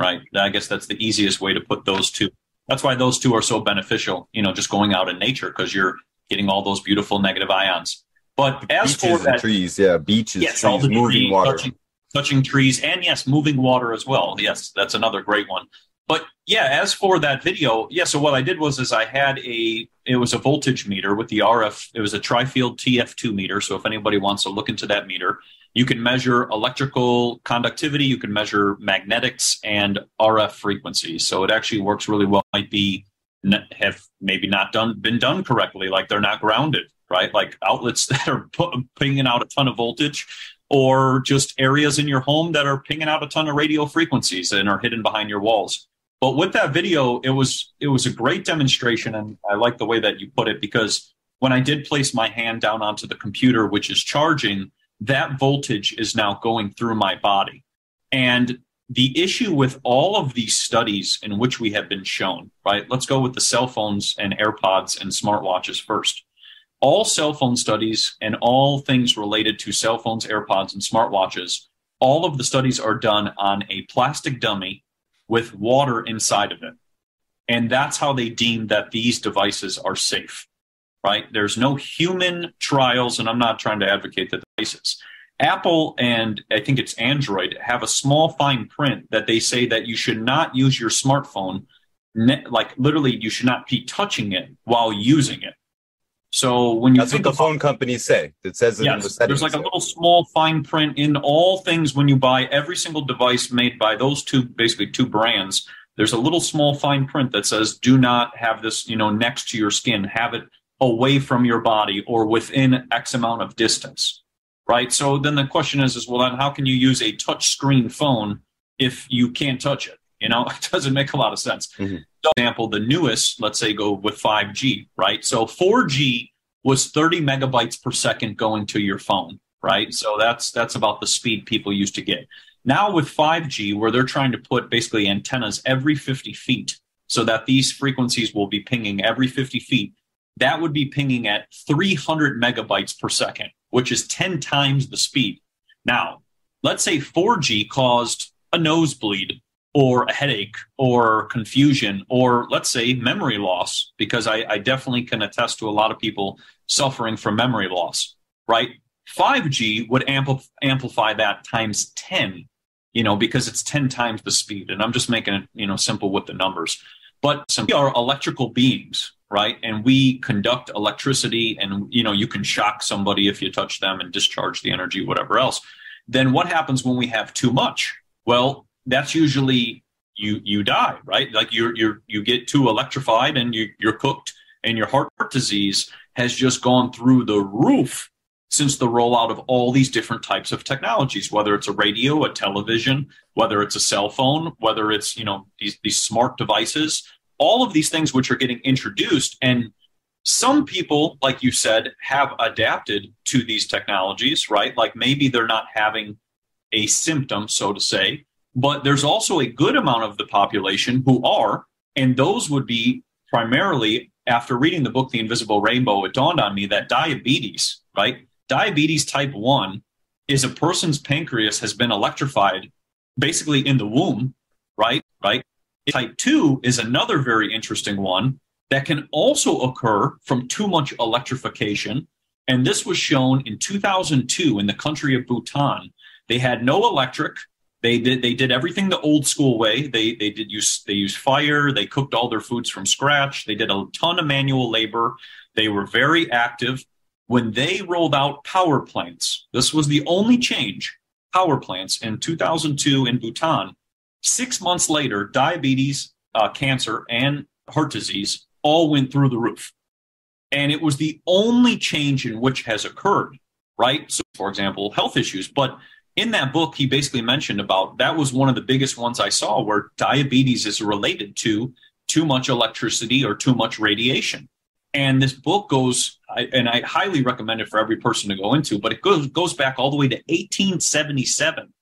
right? I guess that's the easiest way to put those two. That's why those two are so beneficial, just going out in nature, because you're getting all those beautiful negative ions. But as beaches for that, and trees, yeah, beaches, yes, trees, all the moving trees, water. touching trees, and yes, moving water as well. Yes, that's another great one. But yeah, as for that video, so what I did was I had it was a voltage meter with the RF. It was a tri-field TF2 meter. So if anybody wants to look into that meter, you can measure electrical conductivity, you can measure magnetics and RF frequencies. So it actually works really well. Might be have maybe not been done correctly, like they're not grounded, right? Like outlets that are pinging out a ton of voltage, or just areas in your home that are pinging out a ton of radio frequencies and are hidden behind your walls. But with that video, it was a great demonstration, and I like the way that you put it, because when I did place my hand down onto the computer, which is charging, that voltage is now going through my body. And the issue with all of these studies in which we have been shown, right? Let's go with the cell phones and AirPods and smartwatches first. All cell phone studies and all things related to cell phones, AirPods, and smartwatches, all of the studies are done on a plastic dummy with water inside of it. And that's how they deem that these devices are safe, right? There's no human trials, and I'm not trying to advocate the devices. Apple and I think it's Android have a small fine print that they say that you should not use your smartphone, like literally you should not be touching it while using it. So when you That's what the phone companies say. It says it in the settings. There's like a little small fine print in all things when you buy every single device made by those basically two brands. There's a little small fine print that says, do not have this, next to your skin. Have it away from your body or within X amount of distance, right? So then the question is well, then how can you use a touch screen phone if you can't touch it? It doesn't make a lot of sense. Mm-hmm. For example, the newest, let's say go with 5G, right? So 4G was 30 megabytes per second going to your phone, right? So that's about the speed people used to get. Now with 5G, where they're trying to put basically antennas every 50 feet so that these frequencies will be pinging every 50 feet, that would be pinging at 300 megabytes per second, which is 10 times the speed. Now, let's say 4G caused a nosebleed or a headache or confusion, or let's say memory loss, because I definitely can attest to a lot of people suffering from memory loss, right? 5G would amplify that times 10, because it's 10 times the speed. And I'm just making it, simple with the numbers. But we are electrical beings, right? And we conduct electricity, and, you can shock somebody if you touch them and discharge the energy, whatever else. Then what happens when we have too much? Well, that's usually you die, right? Like you get too electrified and you're cooked, and your heart disease has just gone through the roof since the rollout of all these different types of technologies, whether it's a radio, a television, whether it's a cell phone, whether it's, these smart devices, all of these things which are getting introduced. And some people, like you said, have adapted to these technologies, right? Like maybe they're not having a symptom, so to say, but there's also a good amount of the population who are, and those would be primarily, after reading the book, The Invisible Rainbow, it dawned on me that diabetes, right? Diabetes type 1 is a person's pancreas has been electrified basically in the womb, right? Type 2 is another very interesting one that can also occur from too much electrification. And this was shown in 2002 in the country of Bhutan. They had no electric. They did everything the old school way. They used fire. They cooked all their foods from scratch. They did a ton of manual labor. They were very active. When they rolled out power plants, this was the only change, power plants in 2002 in Bhutan. 6 months later, diabetes, cancer, and heart disease all went through the roof. And it was the only change in which has occurred, right? So, for example, health issues. But in that book, he basically mentioned about that was one of the biggest ones I saw where diabetes is related to too much electricity or too much radiation. And this book goes, and I highly recommend it for every person to go into, but it goes back all the way to 1877,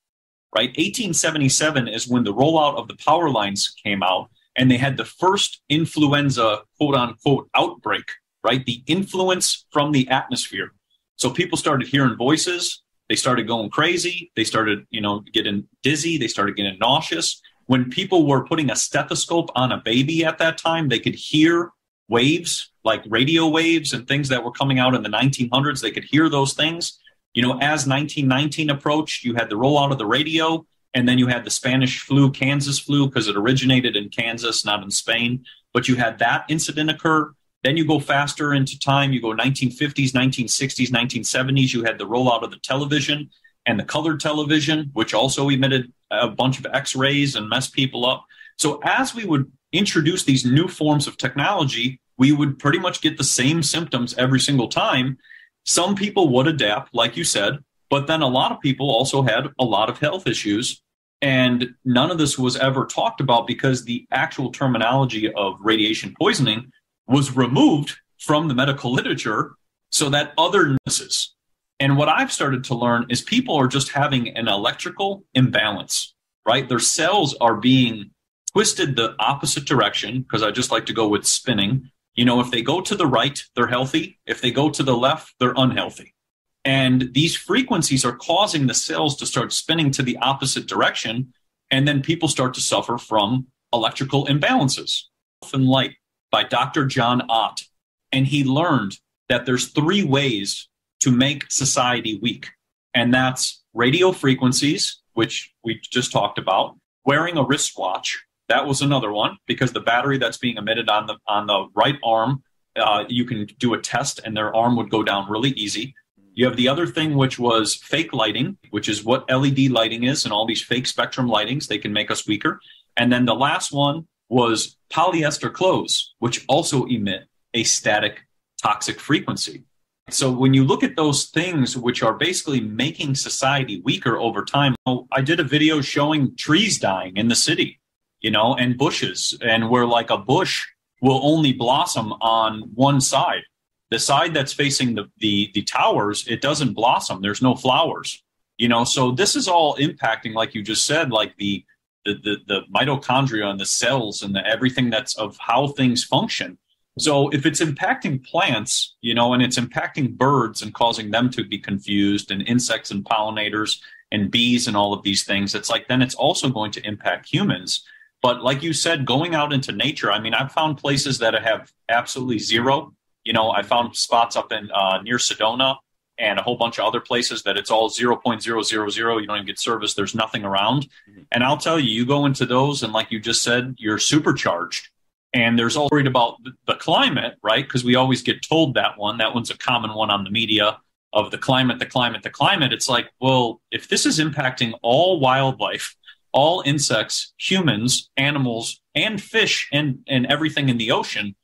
right? 1877 is when the rollout of the power lines came out, and they had the first influenza, quote unquote, outbreak, right? The influence from the atmosphere. So people started hearing voices. They started going crazy. They started, getting dizzy. They started getting nauseous. When people were putting a stethoscope on a baby at that time, they could hear waves, like radio waves and things that were coming out in the 1900s. They could hear those things. You know, as 1919 approached, you had the rollout of the radio, and then you had the Spanish flu, Kansas flu, because it originated in Kansas, not in Spain. But you had that incident occur. Then you go faster into time. You go 1950s, 1960s, 1970s. You had the rollout of the television and the colored television, which also emitted a bunch of X-rays and messed people up. So as we would introduce these new forms of technology, we would pretty much get the same symptoms every single time. Some people would adapt, like you said, but then a lot of people also had a lot of health issues. And none of this was ever talked about because the actual terminology of radiation poisoning was removed from the medical literature so that other illnesses. And what I've started to learn is people are just having an electrical imbalance, right? Their cells are being twisted the opposite direction, because I just like to go with spinning. You know, if they go to the right, they're healthy. If they go to the left, they're unhealthy. And these frequencies are causing the cells to start spinning to the opposite direction. And then people start to suffer from electrical imbalances. Health Light by Dr. John Ott. And he learned that there's 3 ways to make society weak. And that's radio frequencies, which we just talked about, wearing a wristwatch. That was another one, because the battery that's being emitted on the right arm, you can do a test and their arm would go down really easy. You have the other thing, which was fake lighting, which is what LED lighting is, and all these fake spectrum lightings, they can make us weaker. And then the last one was polyester clothes, which also emit a static toxic frequency. So when you look at those things, which are basically making society weaker over time, I did a video showing trees dying in the city, you know, and bushes, and where like a bush will only blossom on one side. The side that's facing the towers, it doesn't blossom. There's no flowers, you know. So this is all impacting, like you just said, like the mitochondria and the cells and everything that's of how things function. So if it's impacting plants, you know, and it's impacting birds and causing them to be confused, and insects and pollinators and bees and all of these things, it's like then it's also going to impact humans. But like you said, going out into nature, I mean, I've found places that have absolutely zero. You know, I found spots up in near Sedona and a whole bunch of other places that it's all 0.000. You don't even get service. There's nothing around. And I'll tell you, you go into those and like you just said, you're supercharged. And there's all worried about the climate, right? Because we always get told that one. That one's a common one on the media of the climate. It's like, well, if this is impacting all wildlife, all insects, humans, animals, and fish, and everything in the ocean,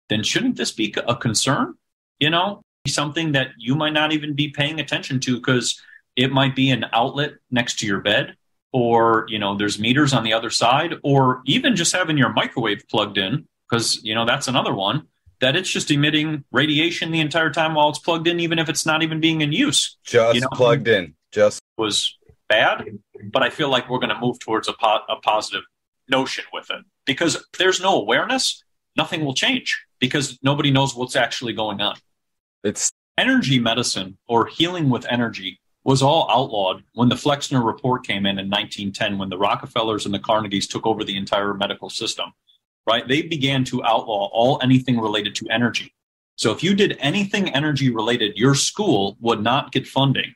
then shouldn't this be a concern? You know, something that you might not even be paying attention to because it might be an outlet next to your bed, or, you know, there's meters on the other side, or even just having your microwave plugged in, because, you know, that's another one, that it's just emitting radiation the entire time while it's plugged in, even if it's not even being in use. Just, you know, plugged in. Just was bad, but I feel like we're going to move towards a positive notion with it, because if there's no awareness, nothing will change, because nobody knows what's actually going on. It's energy medicine, or healing with energy, was all outlawed when the Flexner Report came in 1910, when the Rockefellers and the Carnegies took over the entire medical system, right? They began to outlaw anything related to energy. So if you did anything energy related, your school would not get funding.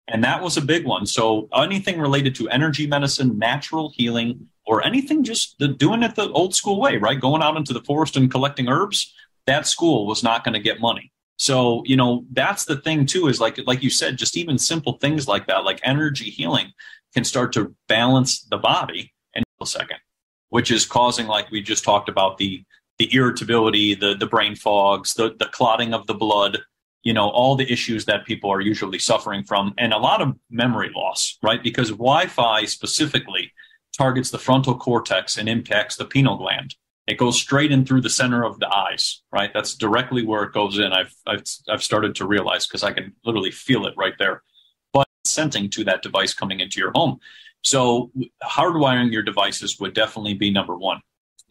And that was a big one. So anything related to energy medicine, natural healing, or anything just doing it the old school way, right? Going out into the forest and collecting herbs, that school was not going to get money. So, you know, that's the thing too, is like you said, just even simple things like that, like energy healing, can start to balance the body in a second, which is causing, like we just talked about, the irritability, the brain fogs, the clotting of the blood, you know, all the issues that people are usually suffering from, and a lot of memory loss, right? Because Wi-Fi specifically targets the frontal cortex and impacts the pineal gland. It goes straight in through the center of the eyes, right? That's directly where it goes in. I've started to realize, because I can literally feel it right there. But sensing to that device coming into your home. So hardwiring your devices would definitely be number one.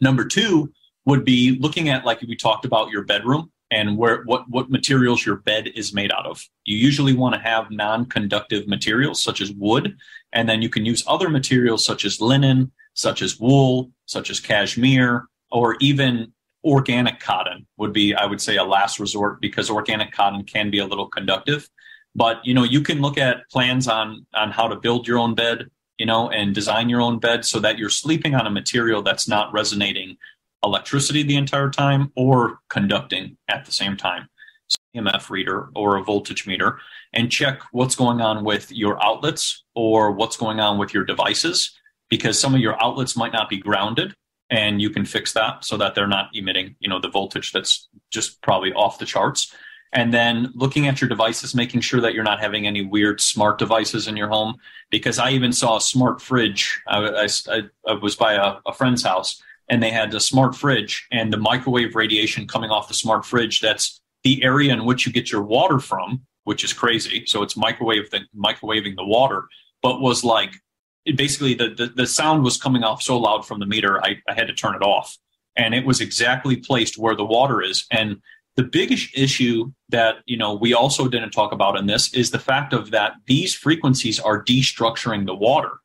Number two would be looking at, like we talked about, your bedroom and what materials your bed is made out of. You usually want to have non-conductive materials such as wood, and then you can use other materials such as linen, such as wool, such as cashmere, or even organic cotton would be, I would say, a last resort, because organic cotton can be a little conductive. But, you can look at plans on how to build your own bed, and design your own bed so that you're sleeping on a material that's not resonating electricity the entire time or conducting at the same time. So EMF reader or a voltage meter, and check what's going on with your outlets or what's going on with your devices, because some of your outlets might not be grounded, and you can fix that so that they're not emitting, the voltage that's just probably off the charts. And then looking at your devices, making sure that you're not having any weird smart devices in your home, because I even saw a smart fridge. I was by a friend's house, and they had a smart fridge, and the microwave radiation coming off the smart fridge, that's the area in which you get your water from, which is crazy. So it's microwaving the water, but was like, basically the sound was coming off so loud from the meter, I had to turn it off. And it was exactly placed where the water is. And the biggest issue that, we also didn't talk about in this is the fact of that these frequencies are destructuring the water.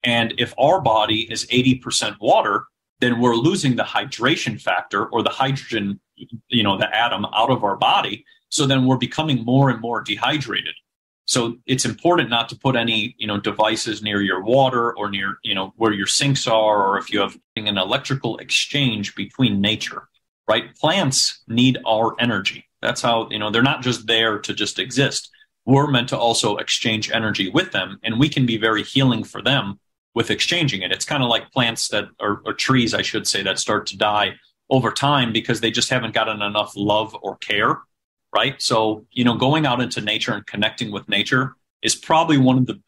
And if our body is 80% water, then we're losing the hydration factor, or the hydrogen, the atom, out of our body. So then we're becoming more and more dehydrated. So it's important not to put any, devices near your water or near, where your sinks are, or if you have an electrical exchange between nature, right? Plants need our energy. That's how, they're not just there to just exist. We're meant to also exchange energy with them, and we can be very healing for them with exchanging it. It's kind of like plants that or trees, I should say, that start to die over time because they just haven't gotten enough love or care, right? So, going out into nature and connecting with nature is probably one of the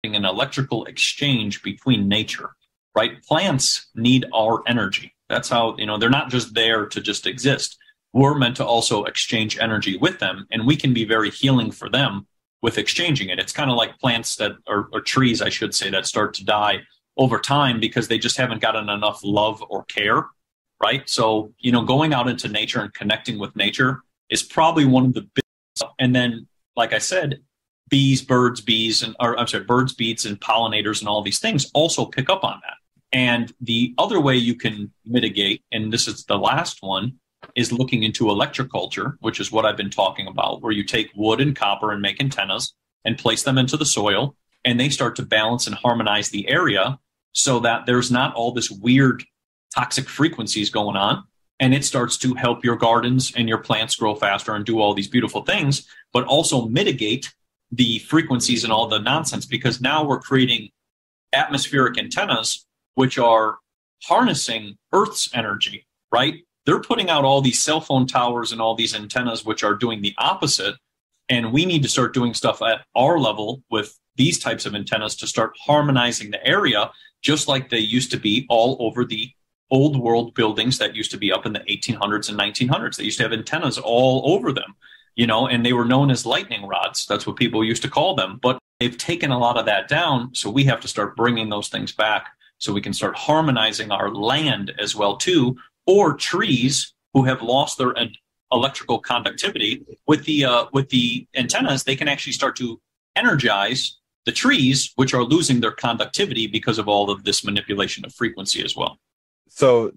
big, an electrical exchange between nature, right? Plants need our energy. That's how, they're not just there to just exist. We're meant to also exchange energy with them, and we can be very healing for them with exchanging it. It's kind of like plants that or trees, I should say, that start to die over time because they just haven't gotten enough love or care, right? So, going out into nature and connecting with nature is probably one of the big, and then, like I said, birds, bees, and pollinators and all these things also pick up on that. And the other way you can mitigate, and this is the last one, is looking into electroculture, which is what I've been talking about, where you take wood and copper and make antennas and place them into the soil, and they start to balance and harmonize the area so that there's not all this weird toxic frequencies going on, and it starts to help your gardens and your plants grow faster and do all these beautiful things, but also mitigate the frequencies and all the nonsense, because now we're creating atmospheric antennas which are harnessing Earth's energy, right? They're putting out all these cell phone towers and all these antennas which are doing the opposite, and we need to start doing stuff at our level with these types of antennas to start harmonizing the area, just like they used to be all over the old world buildings that used to be up in the 1800s and 1900s. They used to have antennas all over them, and they were known as lightning rods. That's what people used to call them. But they've taken a lot of that down, so we have to start bringing those things back so we can start harmonizing our land as well, too, or trees who have lost their electrical conductivity. With the antennas, they can actually start to energize the trees, which are losing their conductivity because of all of this manipulation of frequency as well. So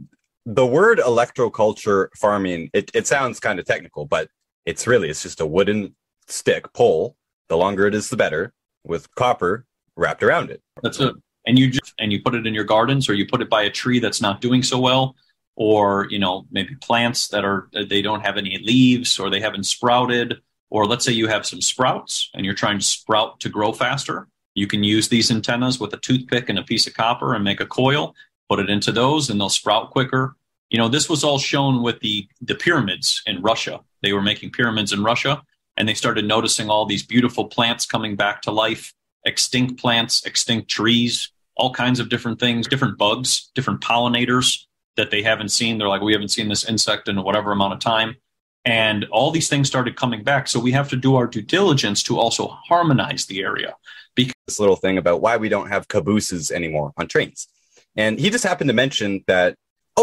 the word electroculture farming, it sounds kind of technical, but it's just a wooden stick pole. The longer it is, the better, with copper wrapped around it. That's it. And you put it in your gardens, or you put it by a tree that's not doing so well, or maybe plants they don't have any leaves, or they haven't sprouted, or let's say you have some sprouts and you're trying to sprout to grow faster. You can use these antennas with a toothpick and a piece of copper and make a coil, put it into those, and they'll sprout quicker. This was all shown with the pyramids in Russia. They were making pyramids in Russia, and they started noticing all these beautiful plants coming back to life, extinct plants, extinct trees, all kinds of different things, different bugs, different pollinators that they haven't seen. They're like, we haven't seen this insect in whatever amount of time. And all these things started coming back. So we have to do our due diligence to also harmonize the area. Because this little thing about why we don't have cabooses anymore on trains. And he just happened to mention that,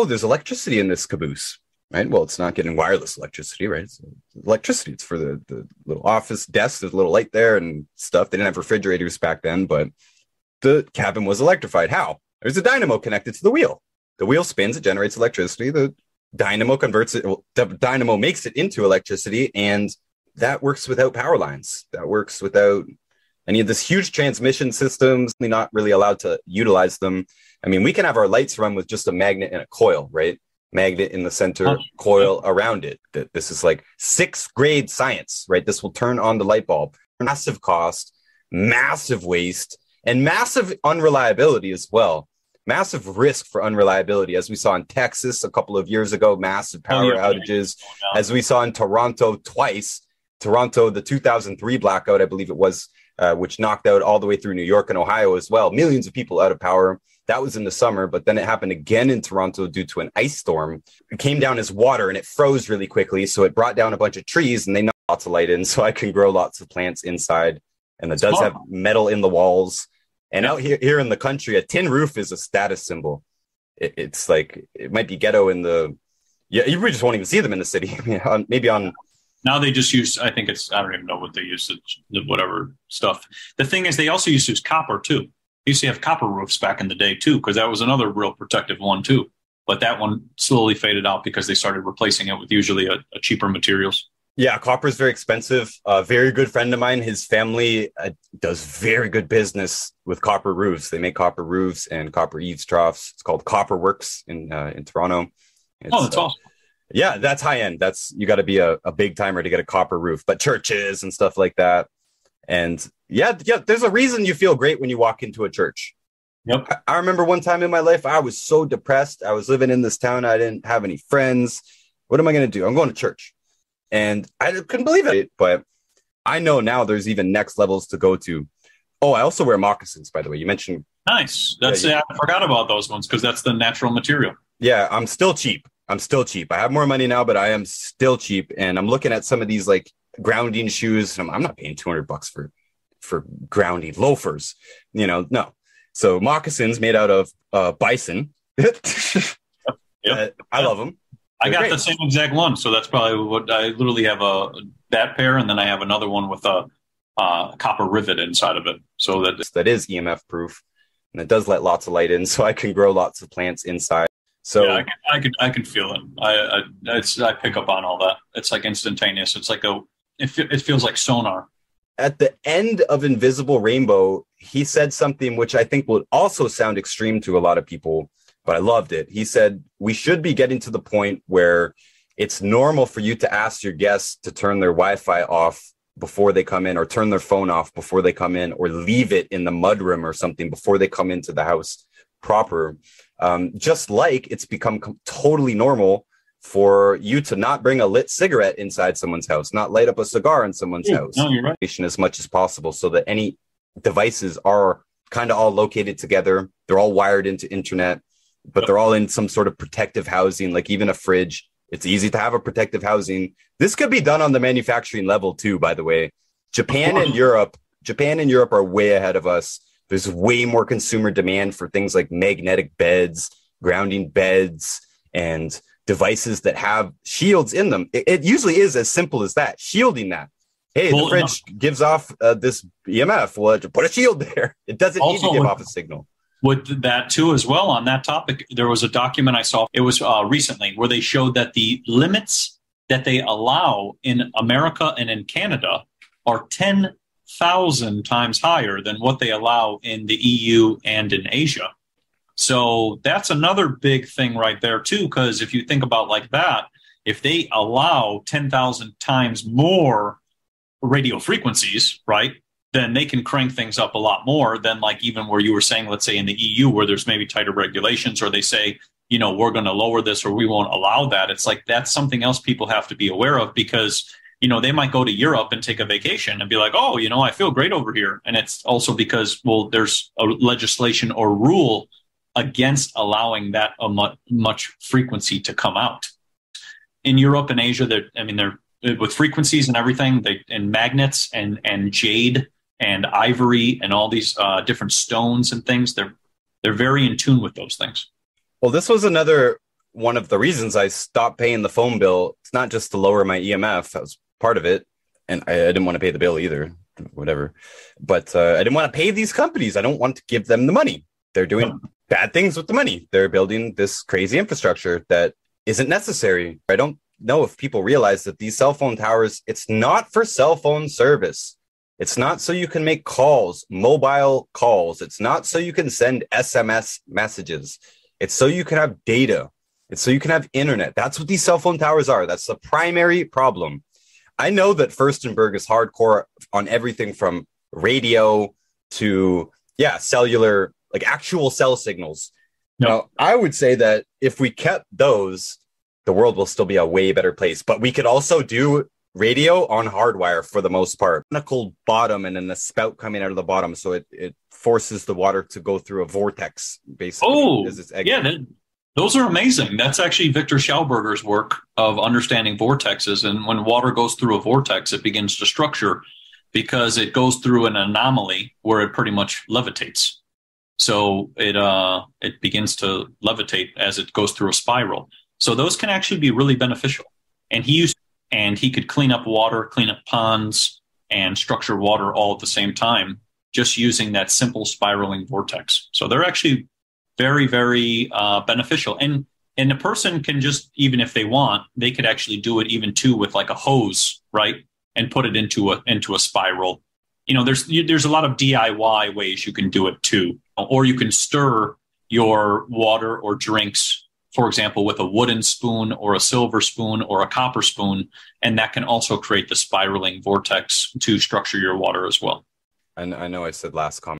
there's electricity in this caboose, right? Well, it's not getting wireless electricity, right? It's electricity. It's for the little office desk. There's a little light there and stuff. They didn't have refrigerators back then, but the cabin was electrified. How? There's a dynamo connected to the wheel. The wheel spins, it generates electricity. The dynamo converts it, the dynamo makes it into electricity, and that works without power lines. That works without any of this huge transmission systems. We're not really allowed to utilize them. I mean, we can have our lights run with just a magnet and a coil, right? Magnet in the center, coil around it. This is like 6th grade science, right? This will turn on the light bulb. Massive cost, massive waste, and massive unreliability as well. Massive risk for unreliability, as we saw in Texas a couple of years ago, massive power outages, as we saw in Toronto twice. Toronto, the 2003 blackout, I believe it was, which knocked out all the way through New York and Ohio as well. Millions of people out of power. That was in the summer, but then it happened again in Toronto due to an ice storm. It came down as water and it froze really quickly, so it brought down a bunch of trees and they knocked lots of light in, so I can grow lots of plants inside. And it does have metal in the walls. And out here in the country, a tin roof is a status symbol. It's like, it might be ghetto in the, you just won't even see them in the city. Maybe on. Now they just use, I think it's, I don't even know what they use, whatever stuff. The thing is, they also used to use copper too. Used to have copper roofs back in the day too, because that was another real protective one too. But that one slowly faded out because they started replacing it with usually a cheaper materials. Yeah, copper is very expensive. A very good friend of mine, his family does very good business with copper roofs. They make copper roofs and copper eaves troughs. It's called Copper Works in Toronto. That's awesome. Yeah, that's high end. You got to be a big timer to get a copper roof. But churches and stuff like that. And yeah, there's a reason you feel great when you walk into a church. Yep. I remember one time in my life, I was so depressed. I was living in this town. I didn't have any friends. What am I going to do? I'm going to church. And I couldn't believe it. But I know now there's even next levels to go to. Oh, I also wear moccasins, by the way. You mentioned. Nice. I forgot about those ones because that's the natural material. Yeah, I'm still cheap. I have more money now, but I am still cheap. And I'm looking at some of these like grounding shoes. I'm not paying $200 for grounding loafers, no. So moccasins made out of bison. Yep. I love them. I got the same exact one. So that's probably what I literally have that pair. And then I have another one with a copper rivet inside of it. So that is EMF proof, and it does let lots of light in, so I can grow lots of plants inside. So yeah, I can feel it. I pick up on all that. It's like instantaneous. It's like it feels like sonar. At the end of Invisible Rainbow, he said something which I think would also sound extreme to a lot of people, but I loved it. He said, we should be getting to the point where it's normal for you to ask your guests to turn their Wi-Fi off before they come in, or turn their phone off before they come in, or leave it in the mudroom or something before they come into the house proper. Just like it's become totally normal for you to not bring a lit cigarette inside someone's house, not light up a cigar in someone's house. No, you're right. As much as possible, so that any devices are kind of all located together. They're all wired into internet, but they're all in some sort of protective housing, like even a fridge. It's easy to have a protective housing. This could be done on the manufacturing level too, by the way. Japan and Europe are way ahead of us. There's way more consumer demand for things like magnetic beds, grounding beds, and devices that have shields in them. It usually is as simple as that, shielding that. Hey, the fridge gives off this EMF. Well, put a shield there. It doesn't need to give off a signal. With that too, as well, on that topic, there was a document I saw. It was recently where they showed that the limits that they allow in America and in Canada are 10,000 times higher than what they allow in the EU and in Asia. So that's another big thing right there too, because if you think about like that, if they allow 10,000 times more radio frequencies, right, then they can crank things up a lot more than like even where you were saying, let's say in the EU, where there's maybe tighter regulations, or they say, we're going to lower this or we won't allow that. It's like that's something else people have to be aware of, because they might go to Europe and take a vacation and be like, oh, I feel great over here. And it's also because, well, there's a legislation or rule against allowing that much frequency to come out. In Europe and Asia, they're with frequencies and everything, and magnets and jade and ivory and all these different stones and things, they're very in tune with those things. Well, this was another one of the reasons I stopped paying the phone bill. It's not just to lower my EMF. That was part of it. And I didn't want to pay the bill either. whatever. But I didn't want to pay these companies. I don't want to give them the money. They're doing bad things with the money. They're building this crazy infrastructure that isn't necessary. I don't know if people realize that these cell phone towers, it's not for cell phone service. It's not so you can make calls, mobile calls. It's not so you can send SMS messages. It's so you can have data. It's so you can have internet. That's what these cell phone towers are. That's the primary problem. I know that Firstenberg is hardcore on everything from radio to, cellular, like actual cell signals. Yep. Now, I would say that if we kept those, the world will still be a way better place. But we could also do radio on hardwire for the most part. A cold bottom and then a spout coming out of the bottom. So it forces the water to go through a vortex, basically. Oh, yeah. Those are amazing. That's actually Victor Schauberger's work of understanding vortexes. And when water goes through a vortex, it begins to structure because it goes through an anomaly where it pretty much levitates. So it begins to levitate as it goes through a spiral. So those can actually be really beneficial. And he could clean up water, clean up ponds, and structure water all at the same time, just using that simple spiraling vortex. So they're actually very, very beneficial. And a person can just, even if they want, they could actually do it even too with like a hose, right? And put it into a spiral. You know, there's a lot of DIY ways you can do it too. Or you can stir your water or drinks, for example, with a wooden spoon or a silver spoon or a copper spoon. And that can also create the spiraling vortex to structure your water as well. And I know I said last comment.